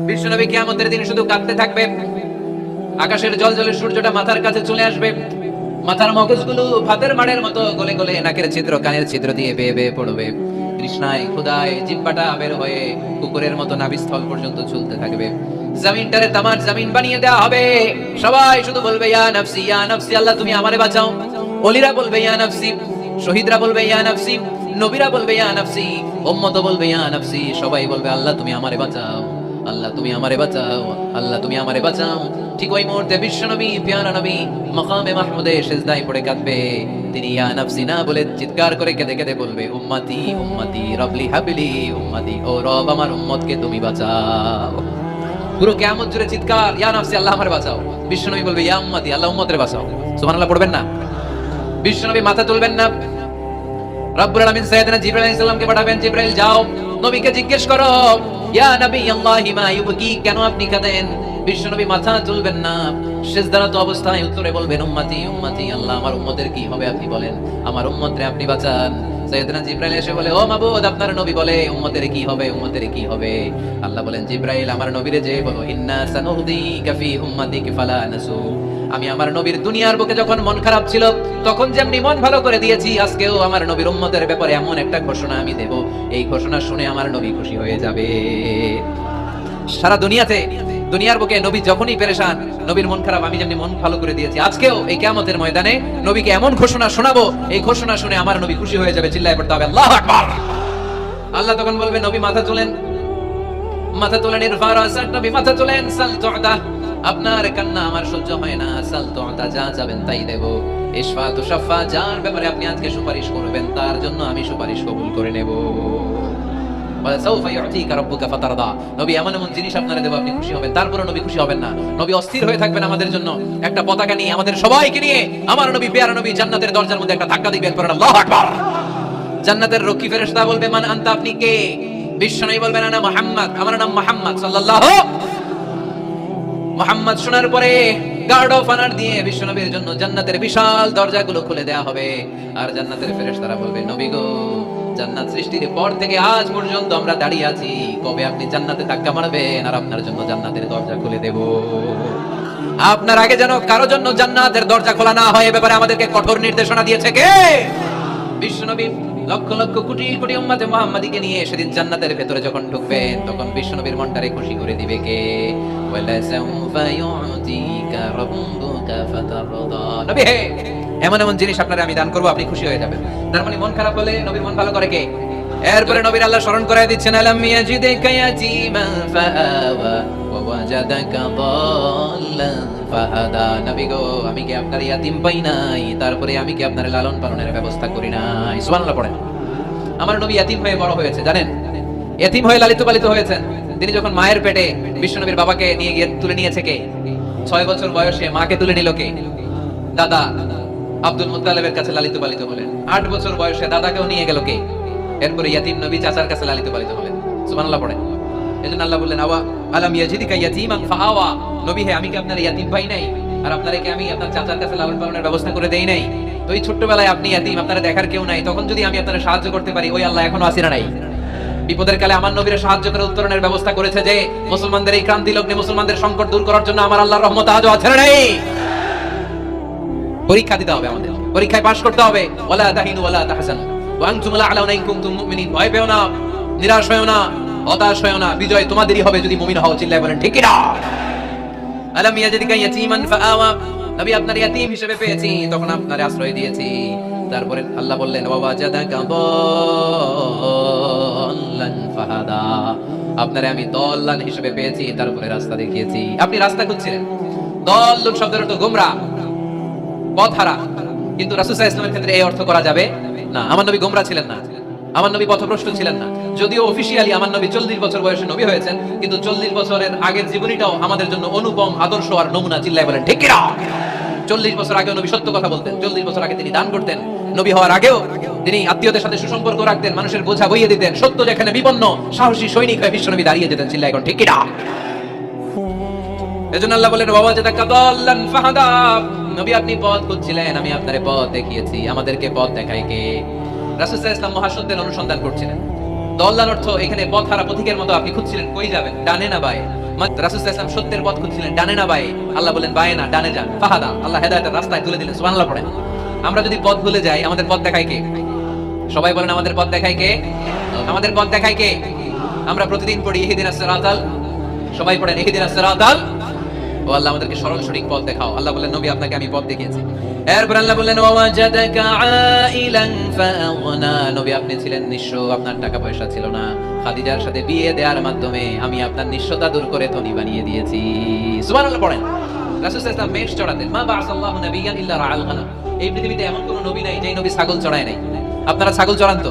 বিশ্বনবী কিয়ামতের দিন শুধু কাঁদতে থাকবে। আকাশের জলজলে সূর্যটা মাথার কাছে চলে আসবে, মাথার মগজগুলো ভাতের মাড়ের মতো গলে গলে নাকের ছিদ্র কানের ছিদ্র দিয়ে বেয়ে বেয়ে পড়বে। তৃষ্ণায় ক্ষুধায় জিহ্বাটা বের হয়ে কুকুরের মতো নাভিস্থল পর্যন্ত ঝুলতে থাকবে। জমিনটারে তামার জমিন বানিয়ে দেওয়া হবে। সবাই শুধু বলবে ইয়া নাফসি ইয়া নাফসি, আল্লাহ তুমি আমারে বাঁচাও। ওলিরা বলবে ইয়া নাফসি, শহীদরা বলবে ইয়া নাফসি, নবীরা বলবে ইয়া নাফসি, উম্মত বলবে ইয়া নাফসি। সবাই বলবে আল্লাহ তুমি আমারে বাঁচাও, আল্লাহ তুমি আমারে বাঁচাও, আল্লাহ তুমি আমারে বাঁচাও। ঠিক ওই মুহূর্তে বিশ্বনবী প্যারা নবী মাকামে মাহমুদে সিজদায় পড়ে কাঁদবে। তিনি ইয়া নাফসি না বলে চিৎকার করে কেঁদে কেঁদে বলবে উম্মতি উম্মতি রবলি হাবিলি উম্মতি, ও রব আমার উম্মতকে তুমি বাঁচাও। পুরো কিয়ামত জুড়ে চিৎকার ইয়া নাফসি আল্লাহ আমারে বাঁচাও। বিশ্বনবী বলবে ইয়া উম্মতি আল্লাহ উম্মতরে বাঁচাও। সুবহানাল্লাহ পড়বেন না? বিশ্বনবী মাথা তুলবেন না। রব্বুল আলামিন সাইয়েদনা জিবরাইল আলাইহিস সালামকে পাঠাবেন, জিবরাইল যাও নবীকে জিজ্ঞেস করো ইয়া নবী আল্লাহি মা ইউবকি, কেন আপনি কাঁদেন? বিশ্বনবী মাথা তুলবেন না, সিজদারত অবস্থায় উত্তরে বলবেন উম্মতি উম্মতি, আল্লাহ আমার উম্মতের কি হবে আপনি বলেন, আমার উম্মতরে আপনি বাঁচান। সাইয়েদনা জিবরাইল এসে বলে ও মাবুদ আপনার নবী বলে উম্মতের কি হবে, উম্মতের কি হবে? আল্লাহ বলেন জিবরাইল আমার নবীরে যে বলো ইন্না সানুহদিকা ফি উম্মতিকা ফালা নাসু, আমি আমার নবীর দুনিয়ার বুকে যখন মন খারাপ ছিল তখন যেমনি মন ভালো করে দিয়েছি, আজকেও আমার নবীর উম্মতের ব্যাপারে এমন একটা ঘোষণা আমি দেব, এই ঘোষণা শুনে আমার নবী খুশি হয়ে যাবে। সারা দুনিয়াতে দুনিয়ার বুকে নবী যখনই পেরেশান, নবীর মন খারাপ, আমি যেমনি মন ভালো করে দিয়েছি, আজকেও এই কিয়ামতের ময়দানে নবীকে এমন ঘোষণা শোনাবো, এই ঘোষণা শুনে আমার নবী খুশি হয়ে যাবে। চিল্লায় পড়তে হবে আল্লাহু আকবার। আল্লাহ তখন বলবে নবী মাথা তোলেন, মাথা তোলেন, ইরফা রাসাক, নবী মাথা তোলেন, সাল তু'তা, আপনার কান্না আমার সহ্য হয় না, সাল তু'তা, যা যাবেন তাই দেব। ইশফা তুশাফা, যার ব্যাপারে আপনি আজকে সুপারিশ করবেন তার জন্য আমি সুপারিশ কবুল করে নেব। ওয়া সাউফা ইউতিকা রাব্বুকা ফাতারদা, নবী এমন এমন জিনিস আপনারা দেব আপনি খুশি হবেন, তারপরে নবী খুশি হবেন না। নবী অস্থির হয়ে থাকবেন আমাদের জন্য, একটা পতাকা নিয়ে আমাদের সবাইকে নিয়ে আমার নবী পেয়ারা নবী জান্নাতের দরজার মধ্যে একটা ধাক্কা দিবেন, পড়েন আল্লাহু আকবার। জান্নাতের রক্ষী ফেরেশতা বলবে মান আনতা, আপনি কে? বিশ্বনবী বলবেন আনা মুহাম্মদ, আমার নাম মুহাম্মদ সাল্লাল্লাহু। মুহাম্মদ শোনার পরে গার্ড অফ অনার দিয়ে বিশ্বনবীর জন্য জান্নাতের বিশাল দরজাগুলো খুলে দেয়া হবে। আর জান্নাতের ফেরেশতারা বলবে নবী গো, জান্নাত সৃষ্টির পর থেকে আজ পর্যন্ত আমরা দাঁড়িয়ে আছি, কবে আপনি জান্নাতে ধাক্কা মারবেন আর আপনার জন্য জান্নাতের দরজা খুলে দেব। আপনার আগে যেন কারো জন্য জান্নাতের দরজা খোলা না হয়, এ ব্যাপারে আমাদেরকে কঠোর নির্দেশনা দিয়েছে কে? বিশ্বনবী লক্ষ লক্ষ কোটি কোটি উম্মতে মুহাম্মাদীকে নিয়ে সেদিন জান্নাতের ভেতরে যখন ঢুকবেন তখন বিশ্বনবীর মনটারে খুশি করে দিবে কে? ওয়ালা সাউফা ইউতিকা রাব্বুকা ফাতারদা, নবী হে এমন এমন জিনিস আপনারে আমি দান করব, আপনি খুশি হয়ে যাবেন। তার মানে মন খারাপ হলে নবীর মন ভালো করে কে? এরপরে নবীর আল্লাহ স্মরণ করায় দিচ্ছেন আলাম ইয়াজিদাকা ইয়াতীমান ফাআওয়া ওয়া ওয়াজাদাকা দাল্লান ফাহাদা, নবী গো আমি কি আপনার ইয়াতিম পাই নাই, তারপরে আমি কি আপনার লালন পালনের ব্যবস্থা করি নাই? সুবহানাল্লাহ পড়েন। আমার নবী ইয়াতিম হয়ে বড় হয়েছে, জানেন? ইয়াতিম হয়ে লালিত পালিত হয়েছেন। তিনি যখন মায়ের পেটে বিশ্বনবীর বাবাকে নিয়ে গিয়ে তুলে নিয়েছে কে? 6 বছর বয়সে মাকে তুলে নিল কে? দাদা আব্দুল মুত্তালিবের কাছে লালিত পালিত হলেন। 8 বছর বয়সে দাদাকেও নিয়ে গেল কে? এরপরে ইয়াতিম নবী চাচার কাছে লালিত পালিত হলেন। সুবহানাল্লাহ পড়েন। এজন্য আল্লাহ বললেন আওয়া আলাম ইয়াজিদিকা ইয়াতীমান ফাআওয়া, নবী হে আমি কি আপনার ইয়াতিম ভাই নাই আর আপনারে কি আমি আপনার চাচার কাছে লালন পালনের ব্যবস্থা করে দেই নাই? তো এই ছোট্টবেলায় আপনি ইয়াতিম, আপনারা দেখার কেউ নাই, তখন যদি আমি আপনারে সাহায্য করতে পারি, ওই আল্লাহ এখনো আসিনা নাই? বিপদের কালে আমার নবীর সাহায্য করে উত্তরণের ব্যবস্থা করেছে যে, মুসলমানদের এই ক্রান্তি লগ্নে মুসলমানদের সংকট দূর করার জন্য আমার আল্লাহর রহমত আজও আছে না নাই? পরীক্ষা দিতে হবে, আমাদের পরীক্ষায় পাশ করতে হবে। ওয়ালা তাহিনু ওয়ালা তাহজানু ওয়া আনতুমুল আ'লাউনা ইন কুনতুম মুমিনিন, ভয় পেও না, নিরাশ হয়ো না, হতাশ হয়ো না, বিজয় তোমাদেরই হবে যদি মুমিন হও। চিল্লায় বলেন ঠিক কি না? আলাম ইয়াজিদিকা ইয়াতীমান ফাআওয়া, নবী আপনার ইয়াতীম হিসেবে পেয়েছি, তখন আপনারে আশ্রয় দিয়েছি। তারপরে আল্লাহ বললেন ওয়া ওয়াজাদাকা দাল্লান ফাহাদা, আপনারে আমি দল্লান হিসেবে পেয়েছি, তারপরে রাস্তা দেখিয়েছি। আপনি রাস্তা খুঁজছিলেন, দল্লুন শব্দের অর্থ গোমরা, পথহারা, কিন্তু রাসূল সাল্লাল্লাহু আলাইহি ওয়াসাল্লামের ক্ষেত্রে এই অর্থ করা যাবে না। আমার নবী গোমরা ছিলেন না, আমার নবী পথভ্রষ্ট ছিলেন না। যদিও অফিশিয়ালি আমার নবী 40 বছর বয়সে নবী হয়েছেন, কিন্তু 40 বছরের আগের জীবনীটাও আমাদের জন্য অনুপম আদর্শ আর নমুনা। চিল্লায় বলেন ঠিক কি না? 40 বছর আগেও নবী সত্য কথা বলতেন, 40 বছর আগে তিনি দান করতেন, নবী হওয়ার আগেও তিনি আত্মীয়দের সাথে সুসম্পর্ক রাখতেন, মানুষের বোঝা বইয়ে দিতেন, সত্য যেখানে বিপন্ন সাহসী সৈনিক হয়ে বিশ্বনবী দাঁড়িয়ে যেতেন। চিল্লায় এখন ঠিক কি না? এজন্য আল্লাহ বলেন ওয়া ওয়াজাদাকা দাল্লান ফাহাদা, নবী আপনি পথ খুঁজছিলেন, আমি আপনারে পথ দেখিয়েছি। আমাদেরকে পথ দেখায় কে? রাসূল সাল্লাল্লাহু আলাইহি ওয়াসাল্লাম মহাসত্যের অনুসন্ধান করছিলেন। দল্লাল অর্থ এখানে পথহারা পথিকের মতো আপনি খুঁজছিলেন, কই যাবেন, ডানে না বায়ে। রাসূল সাল্লাল্লাহু আলাইহি ওয়াসাল্লাম সত্যের পথ খুঁজছিলেন, ডানে না বায়ে। আল্লাহ বলেন বায়ে না, ডানে যান। ফাহাদা, আল্লাহ হেদায়েতের রাস্তায় তুলে দিলেন। সুবহানাল্লাহ পড়েন। আমরা যদি পথ ভুলে যাই, আমাদের পথ দেখায় কে? সবাই বলেন আমাদের পথ দেখায় কে? আমাদের পথ দেখায় কে? আমরা প্রতিদিন পড়ি ইহদিনাস সিরাতাল, সবাই পড়েন ইহদিনাস সিরাতাল। ও আল্লাহ আমাদেরকে সরল সঠিক পথ দেখাও। আল্লাহ বললেন নবী আপনাকে আমি পথ দেখিয়েছি। এরপর আল্লাহ বললেন ওয়াজাদাকা আইলান ফাআগনা, নবী আপনি ছিলেন নিঃস্ব, আপনার টাকা পয়সা ছিল না। খাদিজার সাথে বিয়ে দেওয়ার মাধ্যমে আমি আপনার নিঃস্বতা দূর করে ধনী বানিয়ে দিয়েছি। সুবহানাল্লাহ পড়েন। রাসূল সাল্লাল্লাহু আলাইহি ওয়াসাল্লাম মেষ চড়াতেন। মা বা'আসাল্লাহু নাবিয়্যান ইল্লা রাআল গানাম। এই পৃথিবীতে এমন কোন নবী নাই যে নবী ছাগল চড়ায় নাই। আপনারা ছাগল চড়ান তো?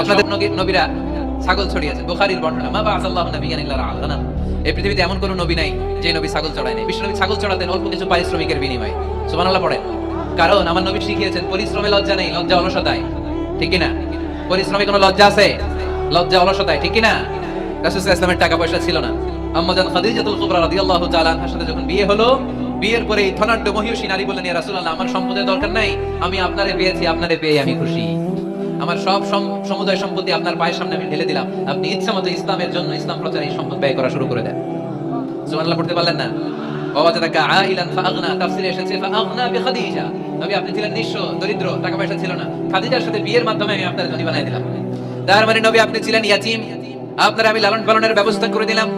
আপনাদের নবীরা ছাগল ছড়িয়েছেন। বুখারীর বর্ণনা, মা বা'আসাল্লাহু নাবিয়্যান ইল্লা রাআল গানাম। এই পৃথিবীতে এমন কোন নবী নাই যে নবী ছাগল চড়ায় নাই। বিশ্বনবী ছাগল চড়াতেন অল্প কিছু পারিশ্রমিকের বিনিময়ে। সুবহানাল্লাহ পড়েন। কারণ আমার নবী শিখিয়েছেন পরিশ্রমে লজ্জা নেই, লজ্জা অলসতায়। ঠিক কি না? পরিশ্রমে কোনো লজ্জা আছে? লজ্জা অলসতায়। ঠিক কি না? রাসূল সাল্লাল্লাহু আলাইহি ওয়াসাল্লামের টাকা পয়সা ছিল না। আম্মা জান খাদিজাতুল কুবরা রাদিয়াল্লাহু তাআলা আনহার সাথে যখন বিয়ে হলো, বিয়ের পরে এই ধনাঢ্য মহিয়সী নারী বললেন, ইয়া রাসূলুল্লাহ আমার সম্পদের দরকার নাই, আমি আপনারে পেয়েছি, আপনারে পেয়ে আমি খুশি। আমার সব সমুদয় সম্পত্তি আপনার পায়ের সামনে আমি ঢেলে দিলাম, আপনি ইচ্ছামতো ইসলামের জন্য, ইসলাম প্রচারে এই সম্পদ ব্যয় করা শুরু করে দেন। সুবহানাল্লাহ পড়তে পারলেন না? ওয়াজাদাকা আইলান ফাআগনা, তাফসীরে এসেছে ফাআগনা বিখাদিজা। নবী আপনি ছিলেন নিঃস্ব, দরিদ্র, টাকা পয়সা ছিল না। খাদিজার সাথে বিয়ের মাধ্যমে আমি আপনার ধনী বানাই দিলাম। তার মানে নবী আপনি ছিলেন ইয়াতীম, আপনার আমি লালন পালনের ব্যবস্থা করে দিলাম।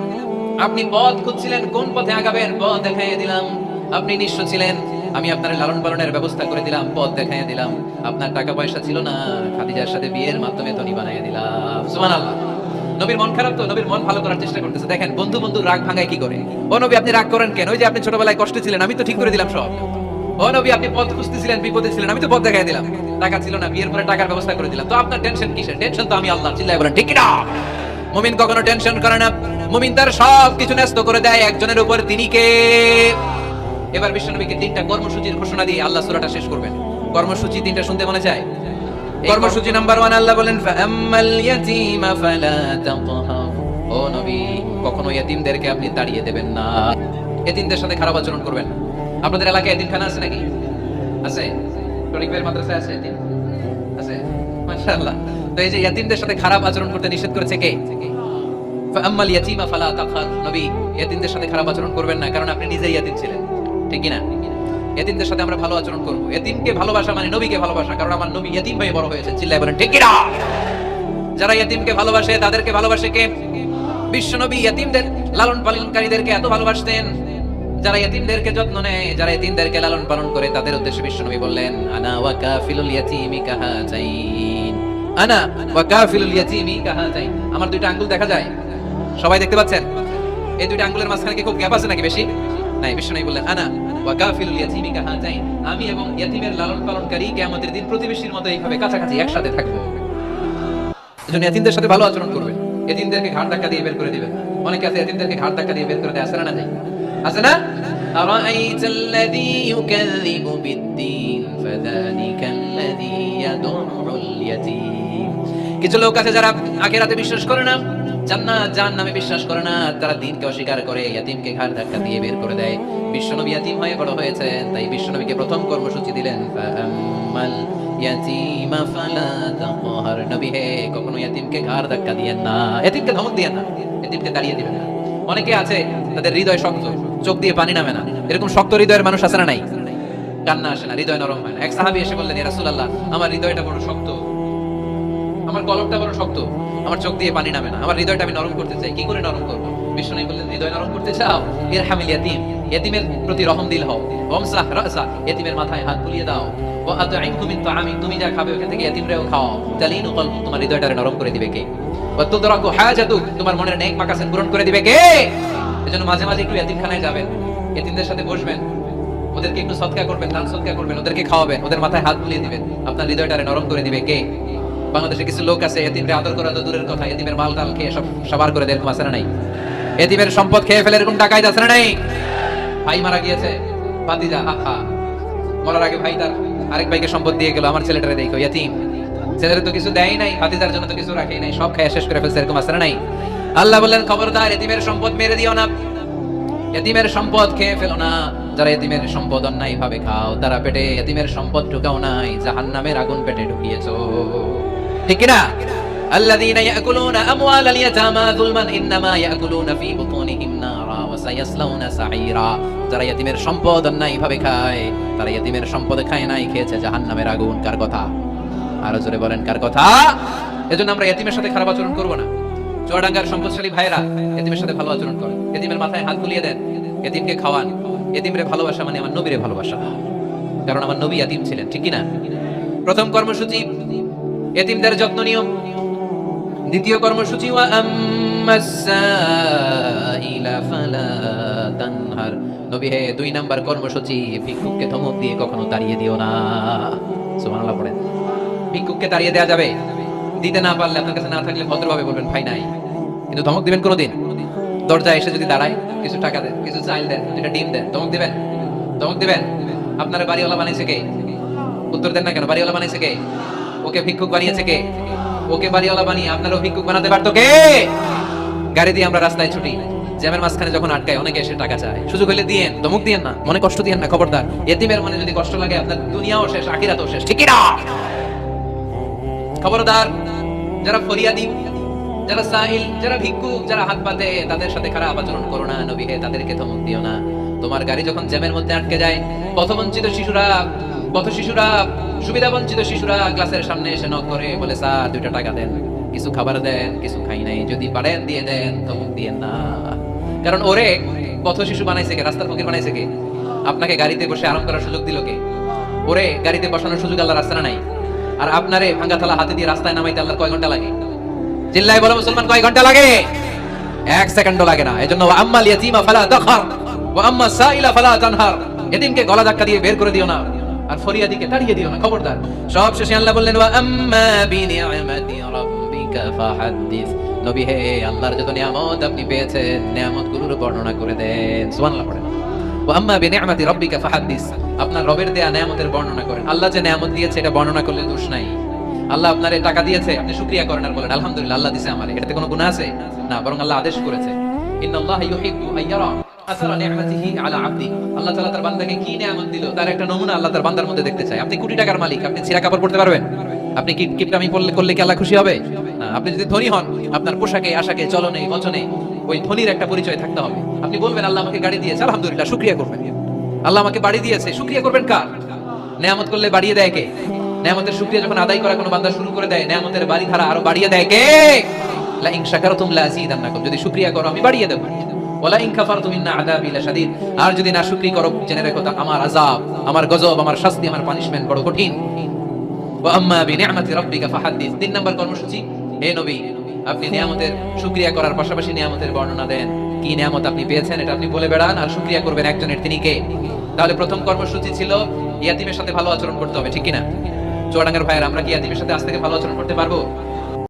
আপনি পথ খুঁজছিলেন, কোন পথে আগাবেন, পথ দেখাইয়ে দিলাম। আপনি নিঃস্ব ছিলেন, আমি আপনার লালন পালনের ব্যবস্থা করে দিলাম, পথ দেখাইয়ে দিলাম। আপনার টাকা পয়সা ছিল না, খাদিজার সাথে বিয়ের মাধ্যমে ধনী বানাইয়ে দিলাম। সুবহানাল্লাহ। নবীর মন খারাপ তো, নবীর মন ভালো করার চেষ্টা করতেছে। দেখেন বন্ধু বন্ধু রাগ ভাঙায় কি করে। ও নবী আপনি রাগ করেন কেন? ওই যে আপনি ছোটবেলায় কষ্টে ছিলেন, আমি তো ঠিক করে দিলাম সব। ও নবী আপনি পথ খুঁজতেছিলেন, বিপদে ছিলেন, আমি তো পথ দেখাই দিলাম। টাকা ছিল না, বিয়ের পরে টাকার ব্যবস্থা করে দিলাম। তো আপনার টেনশন কিসের? টেনশন তো আমি আল্লাহ। চিল্লায় বলেন ঠিক কি না? মুমিন কখনো টেনশন করে না। মুমিন তার সব কিছু ন্যস্ত করে দেয় একজনের উপর, তিনি কে? এবার বিশ্বনবীকে 3টা কর্মসূচির ঘোষণা দিয়ে আল্লাহ সূরাটা শেষ করবেন। কর্মসূচি 3টা শুনতে মনে চায়? কর্মসূচি নাম্বার 1 আল্লাহ বলেন ফাআম্মাল ইয়াতীমা ফালা তাকহার। ও নবী কখনো ইতিমদেরকে আপনি তাড়িয়ে দেবেন না, ইতিমদের সাথে খারাপ আচরণ করবেন না। আপনাদের এলাকায় ইতিমখানা আছে নাকি? আছে? শরীফের মাদ্রাসায় আছে ইতিম? আছে? মাশাআল্লাহ। তো এই যে ইতিমদের সাথে খারাপ আচরণ করতে নিষেধ করেছে কে? ফাআম্মাল ইয়াতীমা ফালা তাকহার। নবী ইতিমদের সাথে খারাপ আচরণ করবেন না, কারণ আপনি নিজেই ইতিম ছিলেন। ঠিক কি না? ইতিমদের সাথে আমরা ভালো আচরণ করব। ইতিমকে ভালোবাসা মানে নবীকে ভালোবাসা, কারণ আমার নবী ইতিম হয়ে বড় হয়েছে। চিল্লায় বলেন ঠিক কি না? যারা ইতিমকে ভালোবাসে তাদেরকে ভালোবাসে কে? বিশ্বনবী ইতিমদের লালন পালনকারীদেরকে এত ভালোবাসতেন। যারা ইতিমদেরকে যত্ন নেয়, যারা ইতিমদেরকে লালন পালন করে, তাদের উদ্দেশ্যে বিশ্বনবী বললেন আনা ওয়া কাফিলুল ইয়াতীমি কাহাতাইন। আনা ওয়া কাফিলুল ইয়াতীমি কাহাতাইন। আমার 2টা আঙ্গুল দেখা যায়? সবাই দেখতে পাচ্ছেন? এই 2টা আঙ্গুলের মাঝখানে কি খুব গ্যাপ আছে নাকি বেশি? নাই। বিশ্বনবী বললেন আনা ওয়া কাফিলুল ইয়াতীমি কাহাতাইন, আমি এবং ইতিমের লালন পালনকারী কিয়ামতের দিন প্রতিবেশীর মতো এইভাবে কাছাকাছি একসাথে থাকবো। এজন্য ইতিমদের সাথে ভালো আচরণ করবেন। ইতিমদেরকে ঘাড় ধাক্কা দিয়ে বের করে দিবেন। অনেকে আছে ইতিমদেরকে ঘাড় ধাক্কা দিয়ে বের করে দেয়, আছে না? নাই? আছে না? আরাআইতাল্লাযী ইউকাযযিবু বিদ্দীন ফাযালিকাল্লাযী ইয়াদুররুল ইয়াতীম। কিছু লোক আছে যারা আখিরাতে বিশ্বাস করে না, জান্নাত জাহান্নামে বিশ্বাস করে না, তারা দ্বীনকে অস্বীকার করে, ইতিমকে ঘাড় ধাক্কা দিয়ে বের করে দেয়। বিশ্বনবী ইতিম হয়ে বড় হয়েছেন, তাই বিশ্বনবীকে প্রথম কর্মসূচি দিলেন ফাআম্মাল ইয়াতীমা ফালা তাকহার। নবী হে কখনো ইতিমকে ঘাড় ধাক্কা দিয়েন না, ইতিমকে ধমক দিয়েন না, ইতিমকে তাড়িয়ে দিবেন না। অনেকে আছে তাদের হৃদয় শক্ত, চোখ দিয়ে পানি নামে না। এরকম শক্ত হৃদয়ের মানুষ আছে না? নাই? কান্না আসে না, হৃদয় নরম হয় না। এক সাহাবী এসে বললেন ইয়া রাসূলুল্লাহ আমার হৃদয়টা বড় শক্ত, আমার কলবটা বড় শক্ত, আমার চোখ দিয়ে পানি নামে না, আমার হৃদয়টা আমি নরম করতে চাই, কি করে নরম করব? বিশ্বনবী বললেন হৃদয় নরম করতে চাও? ইরহামিল ইয়াতীম, ইতিমের প্রতি রহম দিল হও। ওয়ামসাহ রাসা, ইতিমের মাথায় হাত বুলিয়ে দাও। ওয়া আতঈমহু মিন তাআমি, তুমি যা খাবে ওখান থেকে ইতিমরেও খাও। তালিনু কলবু, তোমার হৃদয়টারে নরম করে দিবে কে? ওয়া তুদরাকু হাজাতু, তোমার মনের নেক মাকাসেদ পূরণ করে দিবে কে? এজন্য মাঝে মাঝে একটু ইতিমখানায় যাবেন, ইতিমদের সাথে বসবেন, ওদেরকে একটু সদকা করবেন, দান সদকা করবেন, ওদেরকে খাওয়াবেন, ওদের মাথায় হাত বুলিয়ে দিবেন। আপনার হৃদয়টারে নরম করে দিবে কে? বাংলাদেশে কিছু লোক আছে এতিমকে আদর করা তো দূরের কথা, এতিমের মাল টাল খেয়ে সব সবার করে দেয়, এরকম আছে না? নাই? এতিমের সম্পদ খেয়ে ফেলে এরকম ডাকাইত আছে না? নাই? ভাই মারা গিয়েছে, ভাতিজা আহা মরার আগে ভাই তার আরেক ভাইকে সম্পদ দিয়ে গেল, আমার ছেলেটারে দেখো এতিম, ছেলের তো কিছু দেয় নাই, ভাতিজার জন্য তো কিছু রাখেই নাই, সব খেয়ে শেষ করে ফেলছে, এরকম আছে না? নাই? আল্লাহ বললেন খবরদার এতিমের সম্পদ মেরে দিও না, এতিমের সম্পদ খেয়ে ফেলো না। যারা এতিমের সম্পদ অন্যায় ভাবে খাও, তারা পেটে এতিমের সম্পদ ঢুকাও নাই, জাহান্নামের আগুন পেটে ঢুকিয়েছো। ঠিক কি না? আল্লাযীনা ইয়াকুলুনা আমওয়ালাল ইয়াতামা যুলমান ইন্নামা ইয়াকুলুনা ফী বুতুনিহিম নারা ওয়া সায়াসলাউনা সাঈরা। যারা ইতিমের সম্পদ অন্যায়ভাবে খায়, তারা ইতিমের সম্পদ খায় নাই, খেয়েছে জাহান্নামের আগুন। কার কথা? আরো জোরে বলেন, কার কথা? এজন্য আমরা ইতিমের সাথে খারাপ আচরণ করব না। চুয়াডাঙ্গার সম্পদশালী ভাইরা ইতিমের সাথে ভালো আচরণ করেন, ইতিমের মাথায় হাত বুলিয়ে দেন, ইতিমকে খাওয়ান। ইতিমরে ভালোবাসা মানে আমার নবীরে ভালোবাসা, কারণ আমার নবী ইতিম ছিলেন, ঠিক কি না? প্রথম কর্মসূচি ইতিমদের যত্ন নিও। দ্বিতীয় কর্মসূচি ওয়া আম্মাস সাইলা ফালা তানহার। নবী হে, 2 নাম্বার কর্মসূচি, ভিক্ষুককে ধমক দিয়ে কখনো তাড়িয়ে দিও না। সুবহানাল্লাহ পড়েন। ভিক্ষুককে তাড়িয়ে দেয়া যাবে? দিতে না পারলে, আপনার কাছে না থাকলে ভদ্রভাবে বলবেন ভাই নাই, কিন্তু ধমক দিবেন কোনোদিন? দরজায় এসে যদি দাঁড়ায়, কিছু টাকা দেন, কিছু চাইল দেন, এটা ডিম দেন, ধমক দিবেন? ধমক দিবেন? আপনারা বাড়িওয়ালা বানিয়েছে কে? উত্তর দেন না কেন? বাড়িওয়ালা বানিয়েছে কে? ওকে ভিক্ষুক বানিয়েছে কে? ওকে বাড়িওয়ালা বানিয়ে আপনারও ভিক্ষুক বানাতে পারতো কে? গাড়ি দিয়ে আমরা রাস্তায় ছুটি, জ্যামের মাঝখানে যখন আটকায়, অনেকে এসে টাকা চায়, সুযোগ হলে দিয়েন, ধমক দিয়েন না, মনে কষ্ট দিয়েন না, খবরদার। এতিমের মনে যদি কষ্ট লাগে, আপনার দুনিয়াও শেষ, আখিরাতও শেষ, ঠিক না? খবরদার। যারা ফরিয়াদি, যারা সাইল, যারা ভিক্ষুক, যারা হাত পাতে, তাদের সাথে খারাপ আচরণ করো না। নবী হে, তাদেরকে ধমক দিও না। তোমার গাড়ি যখন জ্যামের মধ্যে আটকে যায়, পথবঞ্চিত শিশুরা, সুবিধা বঞ্চিত শিশুরা ক্লাসের সামনে এসে নক করে, বলে স্যার 2টা টাকা দেন, কিছু খাবার দেন, কিছু খাই নাই, যদি পারেন দিয়ে দেন, ধমক দিয়েন না। কারণ ওরে পথ শিশু বানাইছে কে? রাস্তার ফকির বানাইছে কে? আপনাকে গাড়িতে বসে আরাম করার সুযোগ দিল কে? ওরে গাড়িতে বসানোর সুযোগ আল্লাহ রাস্তা নাই। আর আপনারে ভাঙ্গা থালা হাতে দিয়ে রাস্তায় নামাইতে আল্লাহ কয় ঘন্টা লাগে? চিল্লায় বলো মুসলমান, কয় ঘন্টা লাগে? 1 সেকেন্ডও লাগে না। এজন্য ওয়া আম্মাল ইয়াতীমা ফালা তাখহার ওয়া আম্মাস সাইলা ফালা তানহার। এতিমকে গলা ধাক্কা দিয়ে বের করে দিও না, আর ফরিয়াদিকে তাড়িয়ে দিও না, খবরদার। সব শেষে আল্লাহ বললেন ওয়া আম্মা বিনিআমাতি রাব্বিকা ফাহাদ্দিস। নবী হে, আল্লাহর যত নিয়ামত আপনি পেয়েছেন, নিয়ামতগুলোর বর্ণনা করে দেন। সুবহানাল্লাহ পড়েন। ওয়া আম্মা বিনিআমাতি রাব্বিকা ফাহাদ্দিস। আপনার রবের দেয়া নিয়ামতের বর্ণনা করেন। আল্লাহ যে নিয়ামত দিয়েছে এটা বর্ণনা করলে দোষ নাই। আল্লাহ আপনারে টাকা দিয়েছে, আপনি শুকরিয়া করেন আর বলেন আলহামদুলিল্লাহ, আল্লাহ দিয়েছে আমারে, এটাতে কোনো গুনাহ আছে? না, বরং আল্লাহ আদেশ করেছে, ইন্নাল্লাহা ইউহিব্বু আইয়ারা আসারা নি'মাতিহি আলা আবদি। আল্লাহ তাআলা তার বান্দাকে কি নিয়ামত দিল, তার একটা নমুনা আল্লাহ তার বান্দার মধ্যে দেখতে চায়। আপনি কোটি টাকার মালিক, আপনি ছিঁড়া কাপড় পরতে পারবেন? আপনি কি কিপটামি করলে কি আল্লাহ খুশি হবে? না। আপনি যদি ধনী হন, আপনার পোশাকে, আশাকে, চলনে, বচনে ওই ধনীর একটা পরিচয় থাকতে হবে। আপনি বলবেন আল্লাহ আমাকে গাড়ি দিয়েছে, আলহামদুলিল্লাহ, শুকরিয়া করবেন। আল্লাহ আমাকে বাড়ি দিয়েছে, শুকরিয়া করবেন কার? নিয়ামত করলে বাড়িয়ে দেয় কে? নিয়ামতের শুকরিয়া যখন আদায় করা কোনো বান্দা শুরু করে দেয়, নিয়ামতের বাড়ি ধারা আরো বাড়িয়ে দেয় কে? লা ইন শাকারতুম লা আযীদান্নাকুম। যদি শুকরিয়া করো আমি বাড়িয়ে দেব। ওয়ালা ইন কাফারতুম ইন্না আযাবি লাশাদীদ। আর যদি না শুকরিয়া করো, জেনে রাখো আমার আযাব, আমার গজব, আমার শাস্তি, আমার পানিশমেন্ট বড় কঠিন। ওয়া আম্মা বিনিআমাতি রাব্বিকা ফাহাদ্দিস। 3 নাম্বার কর্মসূচি, হে নবী, আপনি নিয়ামতের শুকরিয়া করার পাশাপাশি নিয়ামতের বর্ণনা দেন। কি নিয়ামত আপনি পেয়েছেন এটা আপনি বলে বেড়ান, আর শুকরিয়া করবেন একজনের, তিনি কে? তাহলে প্রথম কর্মসূচি ছিল ইয়াতিমের সাথে ভালো আচরণ করতে হবে, ঠিক কি না? চুয়াডাঙ্গার ভাইয়েরা, আমরা কি ইয়াতিমের সাথে আজ থেকে ভালো আচরণ করতে পারবো?